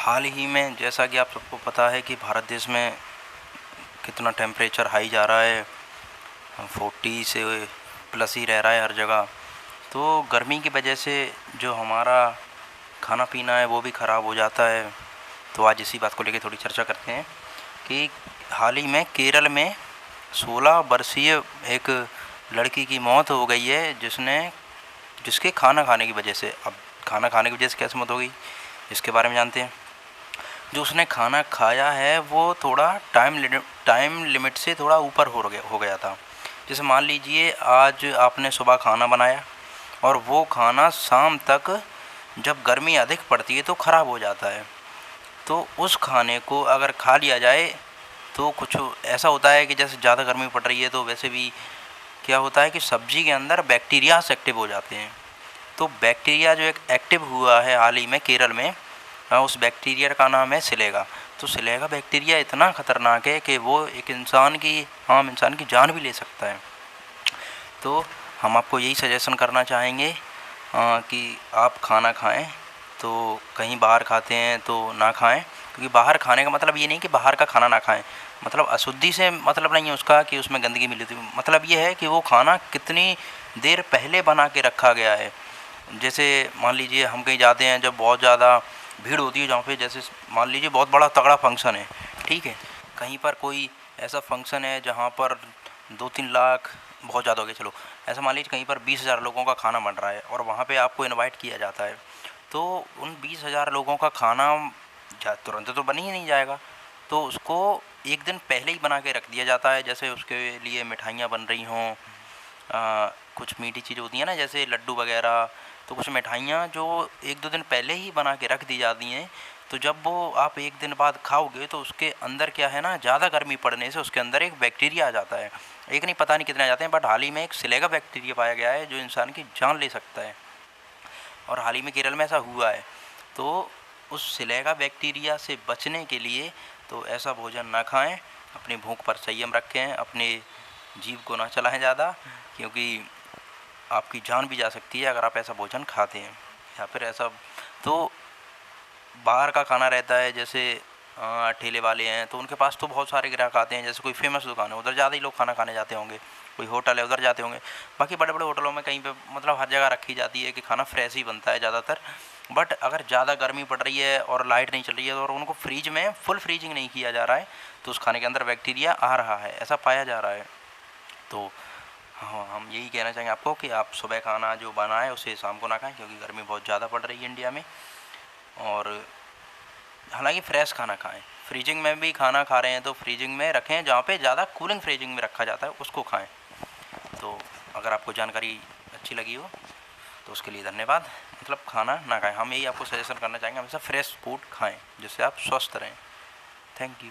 हाल ही में जैसा कि आप सबको पता है कि भारत देश में कितना टेम्परेचर हाई जा रहा है, 40 से प्लस ही रह रहा है हर जगह। तो गर्मी की वजह से जो हमारा खाना पीना है वो भी ख़राब हो जाता है। तो आज इसी बात को लेकर थोड़ी चर्चा करते हैं कि हाल ही में केरल में 16 वर्षीय एक लड़की की मौत हो गई है जिसके खाना खाने की वजह से। अब खाना खाने की वजह से कैसे मौत हो गई इसके बारे में जानते हैं। जो उसने खाना खाया है वो थोड़ा टाइम लिमिट से थोड़ा ऊपर हो गया था। जैसे मान लीजिए आज आपने सुबह खाना बनाया और वो खाना शाम तक जब गर्मी अधिक पड़ती है तो ख़राब हो जाता है। तो उस खाने को अगर खा लिया जाए तो कुछ ऐसा होता है कि जैसे ज़्यादा गर्मी पड़ रही है तो वैसे भी क्या होता है कि सब्जी के अंदर बैक्टीरियाज एक्टिव हो जाते हैं। तो बैक्टीरिया जो एक एक्टिव हुआ है हाल ही में केरल में, उस बैक्टीरिया का नाम है सिलेगा। तो सिलेगा बैक्टीरिया इतना ख़तरनाक है कि वो एक आम इंसान की जान भी ले सकता है। तो हम आपको यही सजेशन करना चाहेंगे कि आप खाना खाएं तो कहीं बाहर खाते हैं तो ना खाएं, क्योंकि बाहर खाने का मतलब ये नहीं कि बाहर का खाना ना खाएं। मतलब अशुद्धि से मतलब नहीं है उसका कि उसमें गंदगी मिली थी, मतलब ये है कि वो खाना कितनी देर पहले बना के रखा गया है। जैसे मान लीजिए हम कहीं जाते हैं जब बहुत ज़्यादा भीड़ होती है, जहाँ पे जैसे मान लीजिए बहुत बड़ा तगड़ा फंक्शन है, ठीक है, कहीं पर कोई ऐसा फंक्शन है जहाँ पर 2-3 लाख, बहुत ज़्यादा हो गया चलो, ऐसा मान लीजिए कहीं पर 20,000 लोगों का खाना बन रहा है और वहाँ पे आपको इनवाइट किया जाता है। तो उन 20,000 लोगों का खाना तुरंत तो बन ही नहीं जाएगा, तो उसको एक दिन पहले ही बना के रख दिया जाता है। जैसे उसके लिए मिठाइयाँ बन रही हों, कुछ मीठी चीज़ होती है ना जैसे लड्डू वगैरह, तो कुछ मिठाइयाँ जो 1-2 दिन पहले ही बना के रख दी जाती हैं। तो जब वो आप एक दिन बाद खाओगे तो उसके अंदर क्या है ना, ज़्यादा गर्मी पड़ने से उसके अंदर एक बैक्टीरिया आ जाता है। एक नहीं, पता नहीं कितने आ जाते हैं, बट हाल ही में एक सिलेगा बैक्टीरिया पाया गया है जो इंसान की जान ले सकता है, और हाल ही में केरल में ऐसा हुआ है। तो उस सिलेगा बैक्टीरिया से बचने के लिए तो ऐसा भोजन ना खाएं, अपनी भूख पर संयम रखें, अपने जीभ को ना चलाएं ज़्यादा, क्योंकि आपकी जान भी जा सकती है अगर आप ऐसा भोजन खाते हैं। या फिर ऐसा तो बाहर का खाना रहता है, जैसे ठेले वाले हैं तो उनके पास तो बहुत सारे ग्राहक आते हैं। जैसे कोई फेमस दुकान है उधर ज़्यादा ही लोग खाना खाने जाते होंगे, कोई होटल है उधर जाते होंगे। बाकी बड़े बड़े होटलों में कहीं पे मतलब हर जगह रखी जाती है कि खाना फ्रेश ही बनता है ज़्यादातर। बट अगर ज़्यादा गर्मी पड़ रही है और लाइट नहीं चल रही है और उनको फ्रीज में फुल फ्रीजिंग नहीं किया जा रहा है तो उस खाने के अंदर बैक्टीरिया आ रहा है, ऐसा पाया जा रहा है। तो हाँ, हम यही कहना चाहेंगे आपको कि आप सुबह खाना जो बनाएं उसे शाम को ना खाएं, क्योंकि गर्मी बहुत ज़्यादा पड़ रही है इंडिया में। और हालांकि फ्रेश खाना खाएं, फ्रीजिंग में भी खाना खा रहे हैं तो फ्रीजिंग में रखें, जहाँ पे ज़्यादा कूलिंग फ्रीजिंग में रखा जाता है उसको खाएं। तो अगर आपको जानकारी अच्छी लगी हो तो उसके लिए धन्यवाद। मतलब खाना ना खाएं, हम यही आपको सजेशन करना चाहेंगे, हमेशा फ्रेश फूड खाएं जिससे आप स्वस्थ रहें। Thank you.